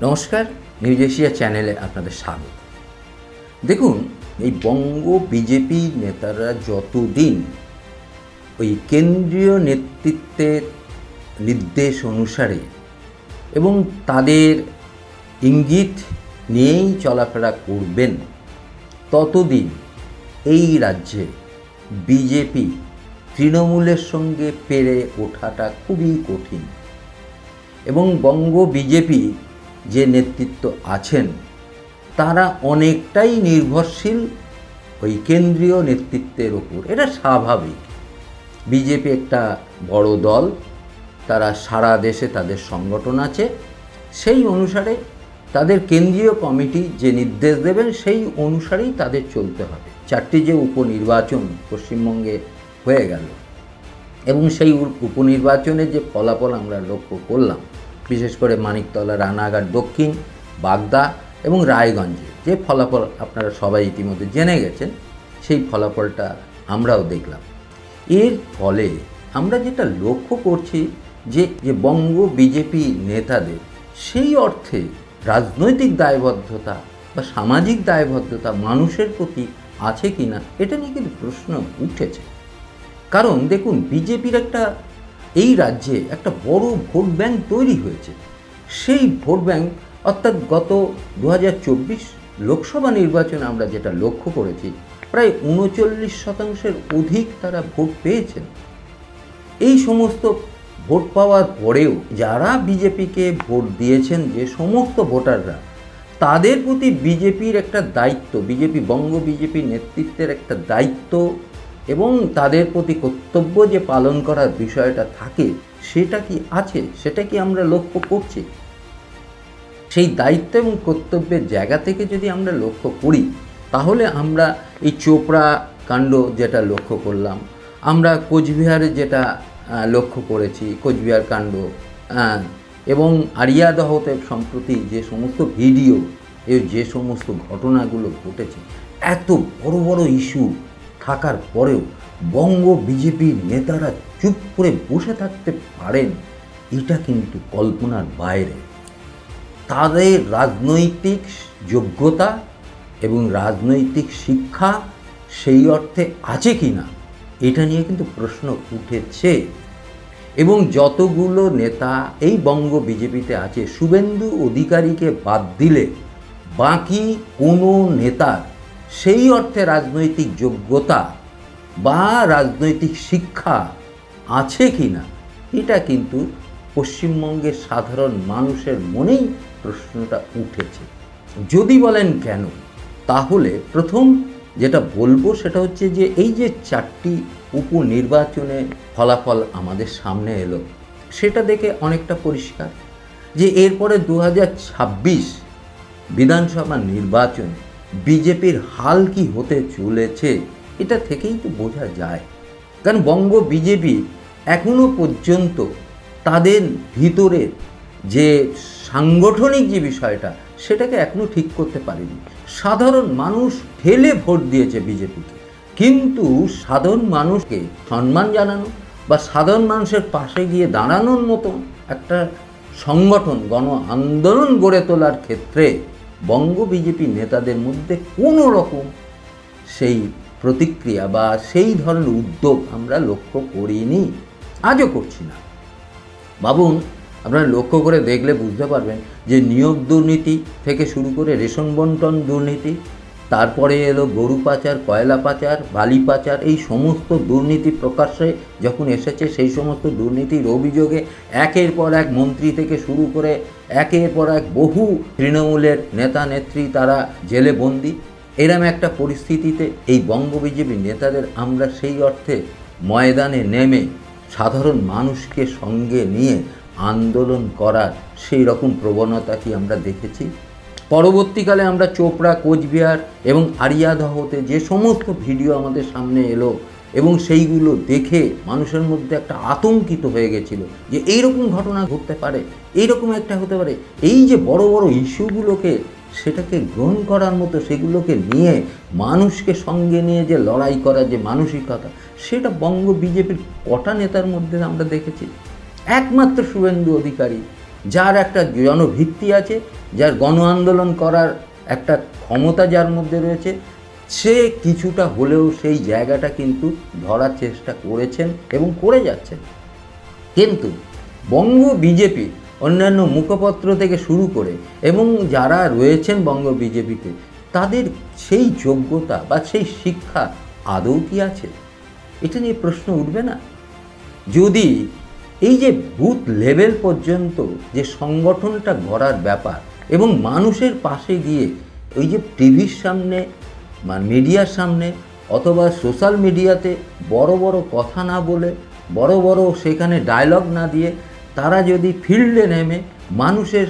নমস্কার, news Asia চ্যানেলে আপনাদের স্বাগত। দেখুন, এই বঙ্গ বিজেপি নেতারা যতদিন ওই কেন্দ্রীয় নেতৃত্বের নির্দেশ অনুসারে এবং তাদের ইঙ্গিত নিয়েই চলাফেরা করবেন, ততদিন এই রাজ্যে বিজেপি তৃণমূলের সঙ্গে পেরে ওঠাটা খুবই কঠিন। এবং বঙ্গ বিজেপি যে নেতৃত্ব আছেন তারা অনেকটাই নির্ভরশীল ওই কেন্দ্রীয় নেতৃত্বের ওপর। এটা স্বাভাবিক। বিজেপি একটা বড় দল, তারা সারা দেশে তাদের সংগঠন আছে, সেই অনুসারে তাদের কেন্দ্রীয় কমিটি যে নির্দেশ দেবেন সেই অনুসারেই তাদের চলতে হবে। 4টি যে উপনির্বাচন পশ্চিমবঙ্গে হয়ে গেল এবং সেই উপনির্বাচনের যে ফলাফল আমরা লক্ষ্য করলাম, বিশেষ করে মানিকতলা, রানাঘাট দক্ষিণ, বাগদা এবং রায়গঞ্জে যে ফলাফল আপনারা সবাই ইতিমধ্যে জেনে গেছেন, সেই ফলাফলটা আমরাও দেখলাম। এর ফলে আমরা যেটা লক্ষ্য করছি যে বঙ্গ বিজেপি নেতাদের সেই অর্থে রাজনৈতিক দায়বদ্ধতা বা সামাজিক দায়বদ্ধতা মানুষের প্রতি আছে কি না, এটা নিয়ে কিন্তু প্রশ্ন উঠেছে। কারণ দেখুন, বিজেপির এই রাজ্যে একটা বড় ভোট ব্যাংক তৈরি হয়েছে। সেই ভোট ব্যাংক অর্থাৎ গত 2024 লোকসভা নির্বাচনে আমরা যেটা লক্ষ্য করেছি, প্রায় 39% অধিক তারা ভোট পেয়েছেন। এই সমস্ত ভোট পাওয়ার পরেও যারা বিজেপিকে ভোট দিয়েছেন, যে সমস্ত ভোটাররা, তাদের প্রতি বিজেপির একটা দায়িত্ব, বঙ্গ বিজেপি নেতৃত্বের একটা দায়িত্ব এবং তাদের প্রতি কর্তব্য যে পালন করার বিষয়টা থাকে, সেটা কি আছে? সেটা কি আমরা লক্ষ্য করছি? সেই দায়িত্ব এবং কর্তব্যের জায়গা থেকে যদি আমরা লক্ষ্য করি, তাহলে আমরা এই চোপড়া কাণ্ড যেটা লক্ষ্য করলাম, আমরা কোচবিহারে যেটা লক্ষ্য করেছি, কোচবিহার কাণ্ড, এবং আরিয়াদহতে সম্প্রতি যে সমস্ত ভিডিও, যে সমস্ত ঘটনাগুলো ঘটেছে, এত বড় বড় ইস্যু থাকার পরেও বঙ্গ বিজেপির নেতারা চুপ করে বসে থাকতে পারেন, এটা কিন্তু কল্পনার বাইরে। তাদের রাজনৈতিক যোগ্যতা এবং রাজনৈতিক শিক্ষা সেই অর্থে আছে কি না, এটা নিয়ে কিন্তু প্রশ্ন উঠেছে। এবং যতগুলো নেতা এই বঙ্গ বিজেপিতে আছে, শুভেন্দু অধিকারীকে বাদ দিলে বাকি কোনো নেতার সেই অর্থে রাজনৈতিক যোগ্যতা বা রাজনৈতিক শিক্ষা আছে কি না, এটা কিন্তু পশ্চিমবঙ্গের সাধারণ মানুষের মনেই প্রশ্নটা উঠেছে। যদি বলেন কেন, তাহলে প্রথম যেটা বলবো সেটা হচ্ছে যে এই যে 4টি উপনির্বাচনে ফলাফল আমাদের সামনে এলো, সেটা দেখে অনেকটা পরিষ্কার যে এরপরে 2026 বিধানসভা নির্বাচন বিজেপির হাল কি হতে চলেছে, এটা থেকেই তো বোঝা যায়। কারণ বঙ্গ বিজেপি এখনো পর্যন্ত তাদের ভিতরে যে সাংগঠনিক যে বিষয়টা, সেটাকে এখনো ঠিক করতে পারেনি। সাধারণ মানুষ ঠেলে ভোট দিয়েছে বিজেপিকে, কিন্তু সাধারণ মানুষকে সম্মান জানানো বা সাধারণ মানুষের পাশে গিয়ে দাঁড়ানোর মতো একটা সংগঠন, গণ আন্দোলন গড়ে তোলার ক্ষেত্রে বঙ্গ বিজেপি নেতাদের মধ্যে কোনো রকম সেই প্রতিক্রিয়া বা সেই ধরনের উদ্যোগ আমরা লক্ষ্য করিনি, আজও করছি না। ভাবুন, আপনারা লক্ষ্য করে দেখলে বুঝতে পারবেন যে নিয়োগ দুর্নীতি থেকে শুরু করে রেশন বন্টন দুর্নীতি, তারপরে এলো গরু পাচার, কয়লা পাচার, বালি পাচার, এই সমস্ত দুর্নীতি প্রকাশ্যে যখন এসেছে, সেই সমস্ত দুর্নীতির অভিযোগে একের পর এক মন্ত্রী থেকে শুরু করে একের পর এক বহু তৃণমূলের নেতা নেত্রী তারা জেলে বন্দী। এরম একটা পরিস্থিতিতে এই বঙ্গ বিজেপি নেতাদের আমরা সেই অর্থে ময়দানে নেমে সাধারণ মানুষকে সঙ্গে নিয়ে আন্দোলন করার সেই রকম প্রবণতা কি আমরা দেখেছি? পরবর্তীকালে আমরা চোপড়া, কোচবিহার এবং আরিয়াদহতে যে সমস্ত ভিডিও আমাদের সামনে এলো এবং সেইগুলো দেখে মানুষের মধ্যে একটা আতঙ্কিত হয়ে গেছিল যে এইরকম ঘটনা ঘটতে পারে, এইরকম একটা হতে পারে। এই যে বড় বড় ইস্যুগুলোকে, সেটাকে গ্রহণ করার মতো, সেগুলোকে নিয়ে মানুষকে সঙ্গে নিয়ে যে লড়াই করার যে মানসিকতা, সেটা বঙ্গ বিজেপির কটা নেতার মধ্যে আমরা দেখেছি? একমাত্র শুভেন্দু অধিকারী যার একটা জনভিত্তি আছে, যার গণ আন্দোলন করার একটা ক্ষমতা যার মধ্যে রয়েছে, সে কিছুটা হলেও সেই জায়গাটা কিন্তু ধরার চেষ্টা করেছেন এবং করে যাচ্ছেন। কিন্তু বঙ্গ বিজেপি অন্যান্য মুখপত্র থেকে শুরু করে এবং যারা রয়েছেন বঙ্গ বিজেপিতে, তাদের সেই যোগ্যতা বা সেই শিক্ষা আদৌ কি আছে? এটা নিয়ে প্রশ্ন উঠবে না? যদি এই যে বুথ লেভেল পর্যন্ত যে সংগঠনটা গড়ার ব্যাপার এবং মানুষের পাশে গিয়ে ওই যে টিভির সামনে বা মিডিয়ার সামনে অথবা সোশ্যাল মিডিয়াতে বড় বড় কথা না বলে, বড় বড় সেখানে ডায়লগ না দিয়ে, তারা যদি ফিল্ডে নেমে মানুষের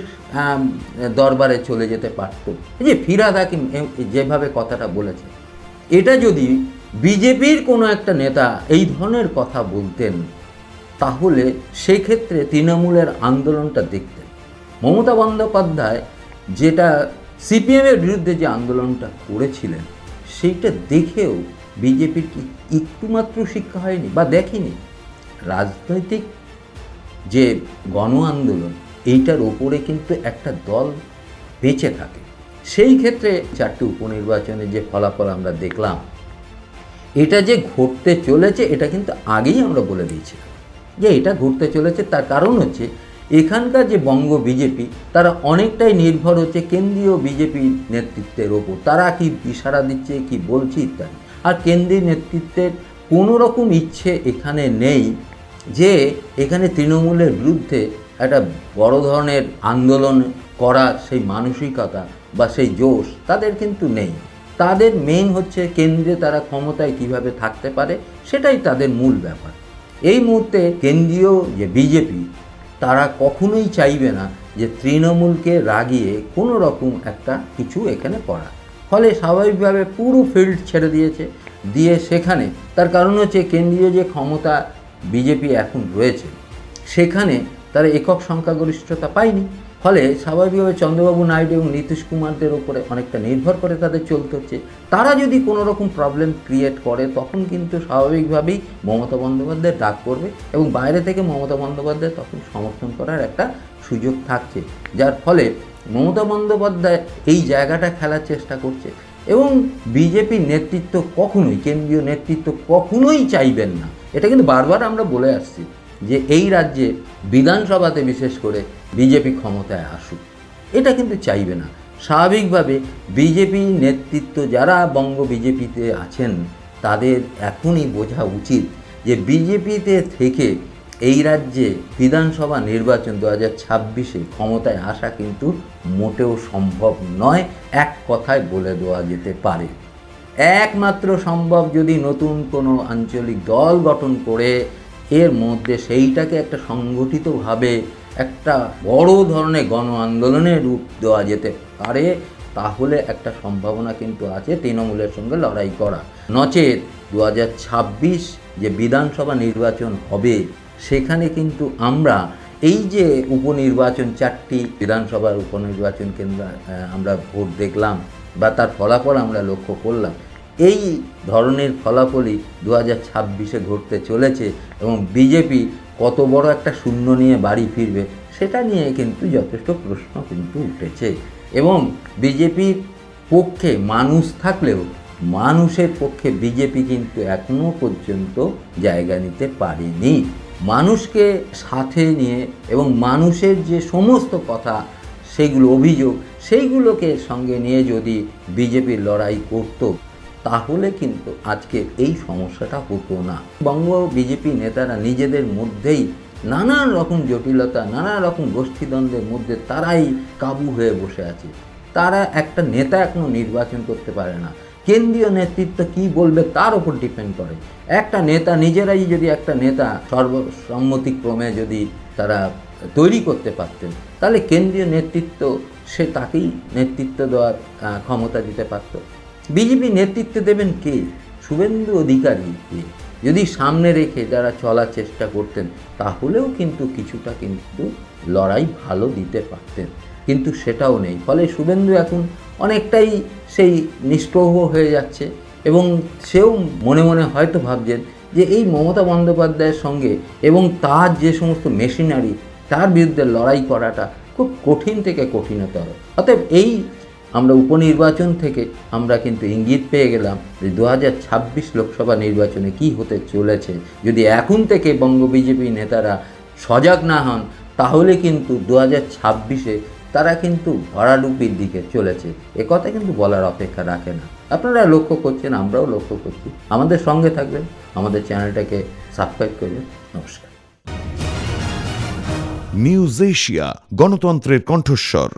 দরবারে চলে যেতে পারত, এই যে ফিরহাদ হাকিম যেভাবে কথাটা বলেছে, এটা যদি বিজেপির কোনো একটা নেতা এই ধরনের কথা বলতেন, তাহলে সেক্ষেত্রে তৃণমূলের আন্দোলনটা দেখতেন। মমতা বন্দ্যোপাধ্যায় যেটা সিপিএমের বিরুদ্ধে যে আন্দোলনটা করেছিলেন, সেইটা দেখেও বিজেপির কি একটুমাত্র শিক্ষা হয়নি বা দেখেনি? রাজনৈতিক যে গণ আন্দোলন, এইটার ওপরে কিন্তু একটা দল বেঁচে থাকে। সেই ক্ষেত্রে 4টে উপনির্বাচনে যে ফলাফল আমরা দেখলাম, এটা যে ঘটতে চলেছে এটা কিন্তু আগেই আমরা বলে দিয়েছিলাম যে এটা ঘটতে চলেছে। তার কারণ হচ্ছে এখানকার যে বঙ্গ বিজেপি, তারা অনেকটাই নির্ভর হচ্ছে কেন্দ্রীয় বিজেপি নেতৃত্বের ওপর। তারা কি ইশারা দিচ্ছে, কি বলছে ইত্যাদি। আর কেন্দ্রীয় নেতৃত্বের কোনো রকম ইচ্ছে এখানে নেই যে এখানে তৃণমূলের বিরুদ্ধে একটা বড় ধরনের আন্দোলন করার সেই মানসিকতা বা সেই জোশ তাদের কিন্তু নেই। তাদের মেইন হচ্ছে কেন্দ্রে তারা ক্ষমতায় কিভাবে থাকতে পারে, সেটাই তাদের মূল ব্যাপার। এই মুহূর্তে কেন্দ্রীয় যে বিজেপি, তারা কখনোই চাইবে না যে তৃণমূলকে রাগিয়ে কোনো রকম একটা কিছু এখানে করা। ফলে স্বাভাবিকভাবে পুরো ফিল্ড ছেড়ে দিয়েছে, দিয়ে সেখানে তার কারণ হচ্ছে কেন্দ্রীয় যে ক্ষমতা বিজেপি এখন রয়েছে, সেখানে তারা একক সংখ্যাগরিষ্ঠতা পায়নি। ফলে স্বাভাবিকভাবে চন্দ্রবাবু নাইডু এবং নীতিশ কুমারদের ওপরে অনেকটা নির্ভর করে তাদের চলতে হচ্ছে। তারা যদি কোনো রকম প্রবলেম ক্রিয়েট করে, তখন কিন্তু স্বাভাবিকভাবেই মমতা বন্দ্যোপাধ্যায় ডাক করবে এবং বাইরে থেকে মমতা বন্দ্যোপাধ্যায় তখন সমর্থন করার একটা সুযোগ থাকছে, যার ফলে মমতা বন্দ্যোপাধ্যায় এই জায়গাটা খেলার চেষ্টা করছে। এবং বিজেপির নেতৃত্ব কখনোই, কেন্দ্রীয় নেতৃত্ব কখনোই চাইবেন না, এটা কিন্তু বারবার আমরা বলে আসছি, যে এই রাজ্যে বিধানসভাতে বিশেষ করে বিজেপি ক্ষমতায় আসুক। এটা কিন্তু চাইবে না। স্বাভাবিকভাবে বিজেপি নেতৃত্ব যারা বঙ্গ বিজেপিতে আছেন, তাদের এখনই বোঝা উচিত যে বিজেপিতে থেকে এই রাজ্যে বিধানসভা নির্বাচন 2026-এ ক্ষমতায় আসা কিন্তু মোটেও সম্ভব নয়। এক কথায় বলে দেওয়া যেতে পারে, একমাত্র সম্ভব যদি নতুন কোনো আঞ্চলিক দল গঠন করে এর মধ্যে সেইটাকে একটা সংগঠিতভাবে একটা বড় ধরনের গণ আন্দোলনের রূপ দেওয়া যেতে পারে, তাহলে একটা সম্ভাবনা কিন্তু আছে তৃণমূলের সঙ্গে লড়াই করা। নচেত 2026 যে বিধানসভা নির্বাচন হবে, সেখানে কিন্তু আমরা এই যে উপনির্বাচন, 4টি বিধানসভার উপনির্বাচন কেন্দ্র আমরা ভোট দেখলাম বা তার ফলাফল আমরা লক্ষ্য করলাম, এই ধরনের ফলাফলই 2026-এ ঘটতে চলেছে। এবং বিজেপি কত বড় একটা শূন্য নিয়ে বাড়ি ফিরবে, সেটা নিয়ে কিন্তু যথেষ্ট প্রশ্ন কিন্তু উঠেছে। এবং বিজেপির পক্ষে মানুষ থাকলেও মানুষের পক্ষে বিজেপি কিন্তু এখনও পর্যন্ত জায়গা নিতে পারেনি। মানুষকে সাথে নিয়ে এবং মানুষের যে সমস্ত কথা, সেগুলো অভিযোগ, সেইগুলোকে সঙ্গে নিয়ে যদি বিজেপির লড়াই করত, তাহলে কিন্তু আজকে এই সমস্যাটা হতো না। বঙ্গ বিজেপি নেতারা নিজেদের মধ্যেই নানান রকম জটিলতা, নানা রকম গোষ্ঠীদ্বন্দ্বের মধ্যে তারাই কাবু হয়ে বসে আছে। তারা একটা নেতা এখনও নির্বাচন করতে পারে না। কেন্দ্রীয় নেতৃত্ব কি বলবে তার উপর ডিপেন্ড করে। একটা নেতা নিজেরাই যদি একটা নেতা সর্বসম্মতিক্রমে যদি তারা তৈরি করতে পারতেন, তাহলে কেন্দ্রীয় নেতৃত্ব সে তাকেই নেতৃত্ব দেওয়ার ক্ষমতা দিতে পারত। বিজেপি নেতৃত্ব দেবেন কে? শুভেন্দু অধিকারীকে যদি সামনে রেখে যারা চলার চেষ্টা করতেন, তাহলেও কিন্তু কিছুটা কিন্তু লড়াই ভালো দিতে পারতেন, কিন্তু সেটাও নেই। ফলে শুভেন্দু এখন অনেকটাই সেই নিষ্প্রভ হয়ে যাচ্ছে এবং সেও মনে মনে হয়তো ভাবছেন যে এই মমতা বন্দ্যোপাধ্যায়ের সঙ্গে এবং তার যে সমস্ত মেশিনারি, তার বিরুদ্ধে লড়াই করাটা খুব কঠিন থেকে কঠিনতর। অতএব এই আমরা উপনির্বাচন থেকে আমরা কিন্তু ইঙ্গিত পেয়ে গেলাম যে 2026 লোকসভা নির্বাচনে কি হতে চলেছে। যদি এখন থেকে বঙ্গ বিজেপি নেতারা সজাগ না হন তাহলে কিন্তু 2026-এ তারা কিন্তু ভরাডুবির দিকে চলেছে। একথা কিন্তু বলার অপেক্ষা রাখে না। আপনারা লক্ষ্য করছেন, আমরাও লক্ষ্য করছি। আমাদের সঙ্গে থাকবেন, আমাদের চ্যানেলটাকে সাবস্ক্রাইব করবেন। নমস্কার। নিউজ এশিয়া, গণতন্ত্রের কণ্ঠস্বর।